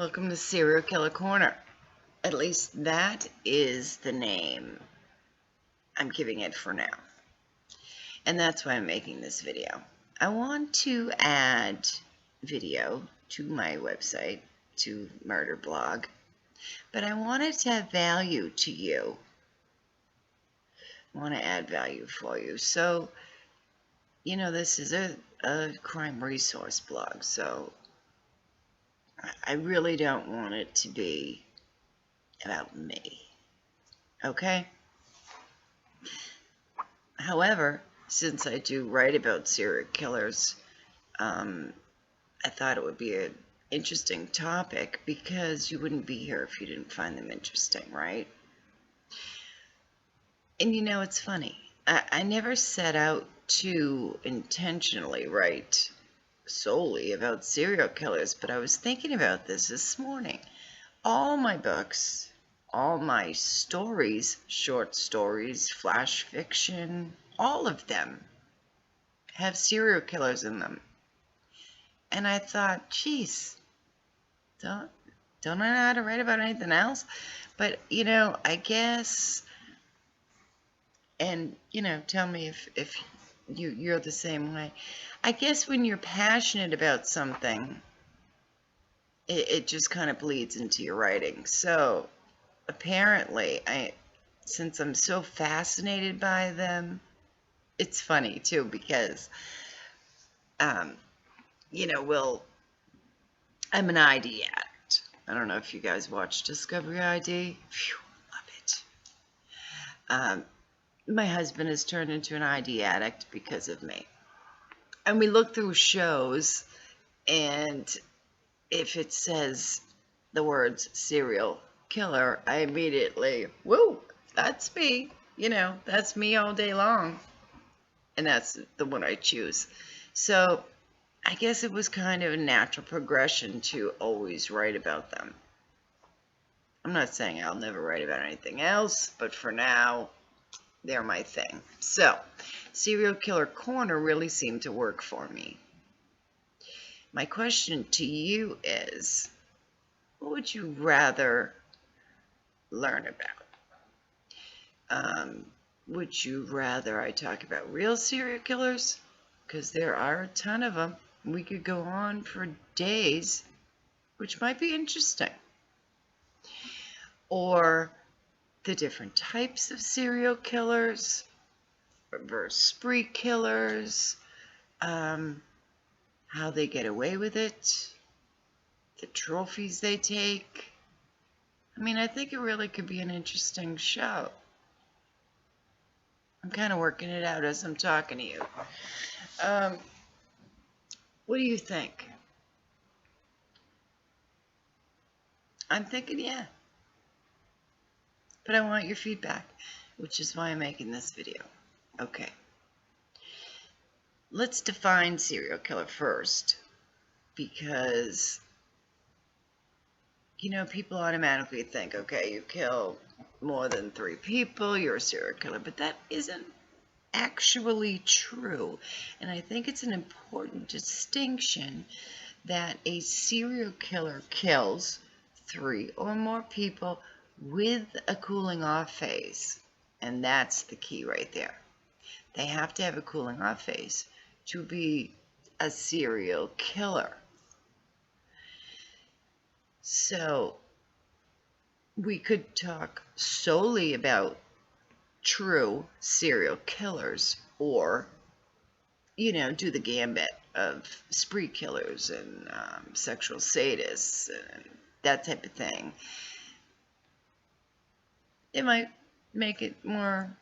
Welcome to Serial Killer Corner. At least that is the name I'm giving it for now. And that's why I'm making this video. I want to add video to my website, to Murder Blog, but I want it to have value to you. I want to add value for you. So, this is a crime resource blog, so I really don't want it to be about me, okay? However, since I do write about serial killers, I thought it would be an interesting topic because you wouldn't be here if you didn't find them interesting, right? And it's funny. I never set out to intentionally write solely about serial killers, but I was thinking about this morning. All my books, all my stories, short stories, flash fiction, all of them have serial killers in them. And I thought, geez, don't I know how to write about anything else? But, I guess, and, tell me if you're the same way. I guess when you're passionate about something, it just kind of bleeds into your writing. So apparently, since I'm so fascinated by them, it's funny too because, I'm an ID addict. I don't know if you guys watch Discovery ID. Phew, love it. My husband has turned into an ID addict because of me. And we look through shows, and if it says the words serial killer, I immediately, woo, that's me. That's me all day long. And that's the one I choose. So I guess it was kind of a natural progression to always write about them. I'm not saying I'll never write about anything else, but for now, they're my thing. So, Serial Killer Corner really seemed to work for me. My question to you is, what would you rather learn about? Would you rather I talk about real serial killers? Because there are a ton of them. We could go on for days, which might be interesting. Or the different types of serial killers, reverse spree killers, how they get away with it, the trophies they take. I think it really could be an interesting show. I'm kind of working it out as I'm talking to you. What do you think? I'm thinking, yeah. But I want your feedback, which is why I'm making this video. Okay. Let's define serial killer first, because, people automatically think, okay, you kill more than 3 people, you're a serial killer, but that isn't actually true. And I think it's an important distinction that a serial killer kills 3 or more people with a cooling off phase. And that's the key right there. They have to have a cooling off phase to be a serial killer. So we could talk solely about true serial killers, or, do the gambit of spree killers and sexual sadists and that type of thing. It might make it more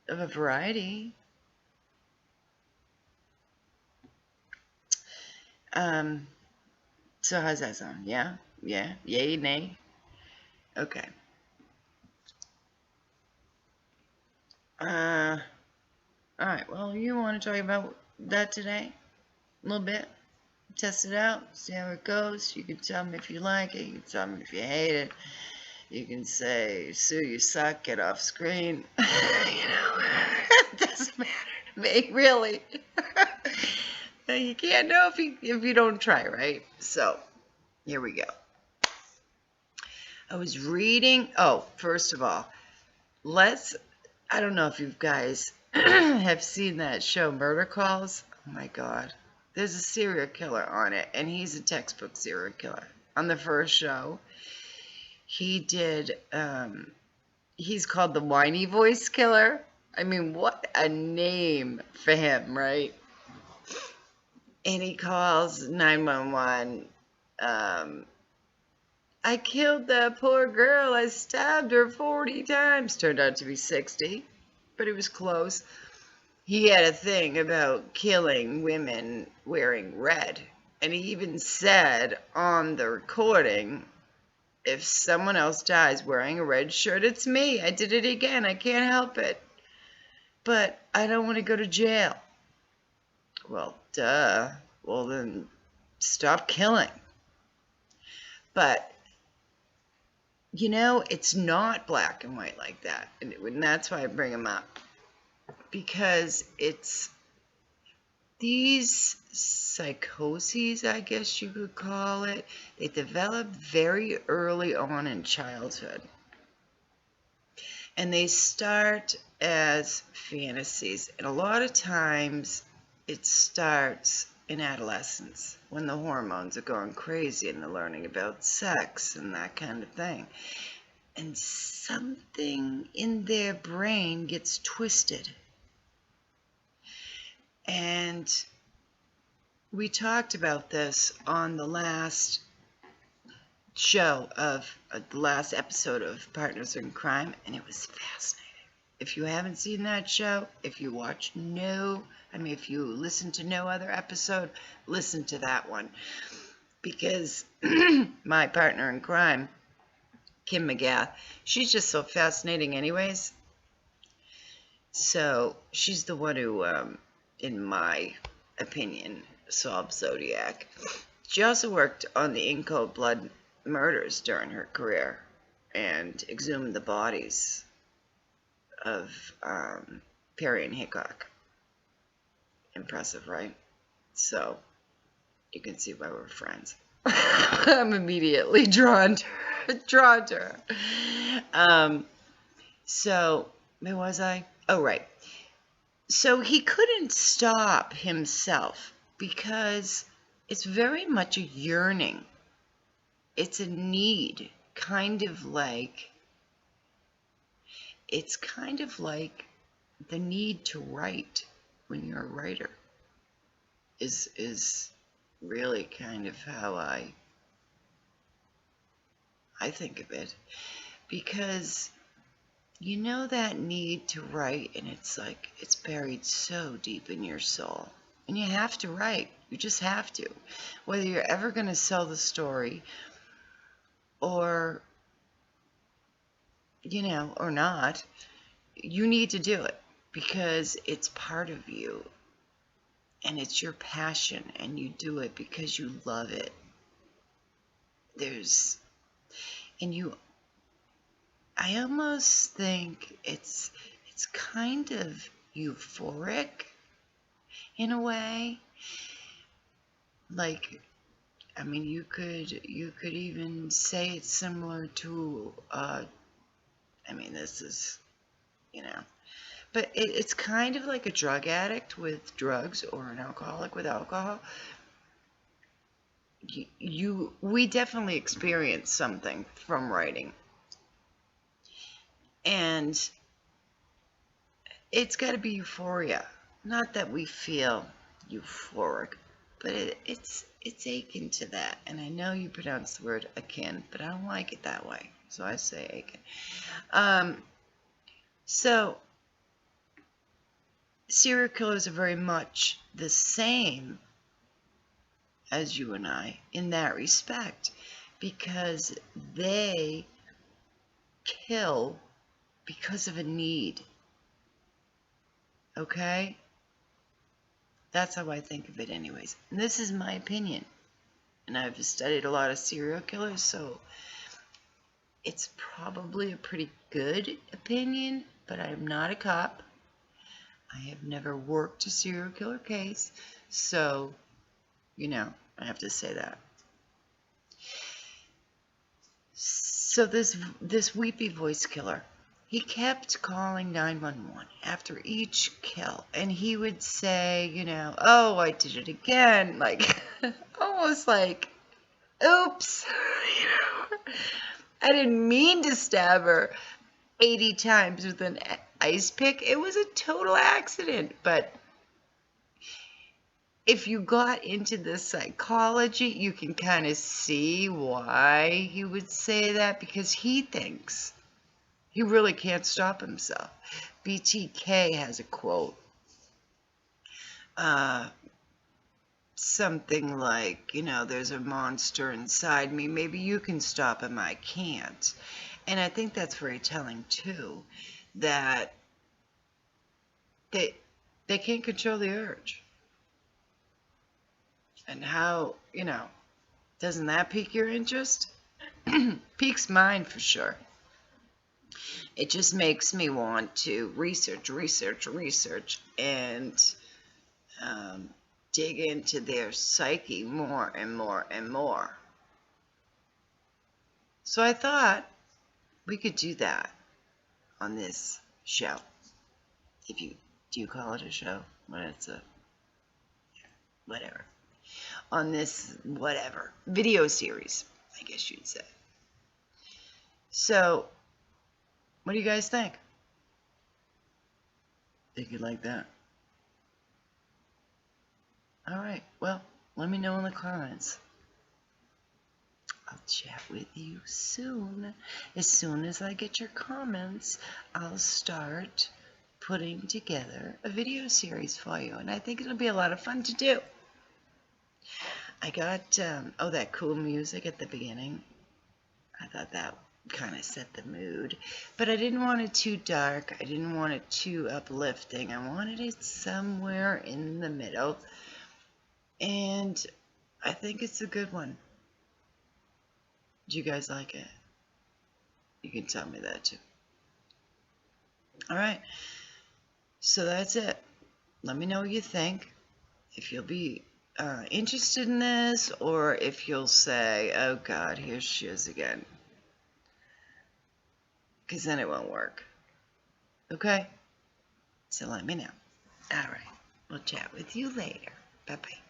of a variety. So how's that sound? Yeah? Yay, nay? Okay. Alright, well, you want to talk about that today? A little bit? Test it out, see how it goes. You can tell me if you like it, you can tell me if you hate it. You can say, Sue, you suck, get off screen. It doesn't matter to me, really. You can't know if you don't try, right? So, here we go. I was reading. Oh, first of all, I don't know if you guys have seen that show, Murder Calls. Oh my God. There's a serial killer on it, and he's a textbook serial killer. On the first show, he did, he's called the Whiny Voice Killer. I mean, what a name for him, right? And he calls 911. I killed that poor girl. I stabbed her 40 times. Turned out to be 60, but it was close. He had a thing about killing women wearing red. And he even said on the recording, if someone else dies wearing a red shirt, it's me. I did it again. I can't help it. But I don't want to go to jail. Well, duh. Well, then stop killing. But, you know, it's not black and white like that. And that's why I bring them up. Because it's these psychoses, I guess you could call it, they develop very early on in childhood. And they start as fantasies. And a lot of times it starts in adolescence when the hormones are going crazy and they're learning about sex and that kind of thing. And something in their brain gets twisted. And we talked about this on the last show of the last episode of Partners in Crime, and it was fascinating. If you haven't seen that show, if you if you listen to no other episode, listen to that one. Because my partner in crime, Kim McGath, she's just so fascinating anyways. So she's the one who, in my opinion, solved Zodiac. She also worked on the in cold blood murders during her career and exhumed the bodies of Perry and Hickok. Impressive, right? So you can see why we're friends. I'm immediately drawn to her. So where was I? Oh, right. So he couldn't stop himself because it's very much a yearning. It's a need, it's kind of like the need to write when you're a writer is really kind of how I think of it. Because you know that need to write, and it's like it's buried so deep in your soul. And you have to write. You just have to. Whether you're ever going to sell the story or, or not, you need to do it because it's part of you and it's your passion and you do it because you love it. I almost think it's kind of euphoric in a way. Like, I mean, you could even say it's similar to, this is, but it's kind of like a drug addict with drugs or an alcoholic with alcohol. We definitely experience something from writing. And it's got to be euphoria. Not that we feel euphoric, but it's akin to that. And I know you pronounce the word akin, but I don't like it that way, so I say akin. So serial killers are very much the same as you and I in that respect, because they kill because of a need. Okay? That's how I think of it anyways. And this is my opinion. And I've studied a lot of serial killers, so it's probably a pretty good opinion, but I'm not a cop. I have never worked a serial killer case, so, I have to say that. So this weepy voice killer, he kept calling 911 after each kill, and he would say, oh, I did it again, like almost like, oops, I didn't mean to stab her 80 times with an ice pick. It was a total accident. But if you got into the psychology, you can kind of see why he would say that, because he thinks he really can't stop himself. BTK has a quote, something like, there's a monster inside me. Maybe you can stop him, I can't. And I think that's very telling too, that they can't control the urge. And how, doesn't that pique your interest? Piques mine for sure. It just makes me want to research, and dig into their psyche more and more and more. So I thought we could do that on this show. Do you call it a show? When it's a, whatever. On this, whatever, video series, I guess you'd say. So, what do you guys think? Think you like that? All right, well, let me know in the comments. I'll chat with you soon. As soon as I get your comments, I'll start putting together a video series for you, and I think it'll be a lot of fun to do. I got, that cool music at the beginning. I thought that kind of set the mood, but I didn't want it too dark. I didn't want it too uplifting. I wanted it somewhere in the middle, and I think it's a good one. Do you guys like it? You can tell me that too. All right, so that's it. Let me know what you think. If you'll be interested in this, or if you'll say, oh God, here she is again. Because then it won't work. Okay? So let me know. All right. We'll chat with you later. Bye-bye.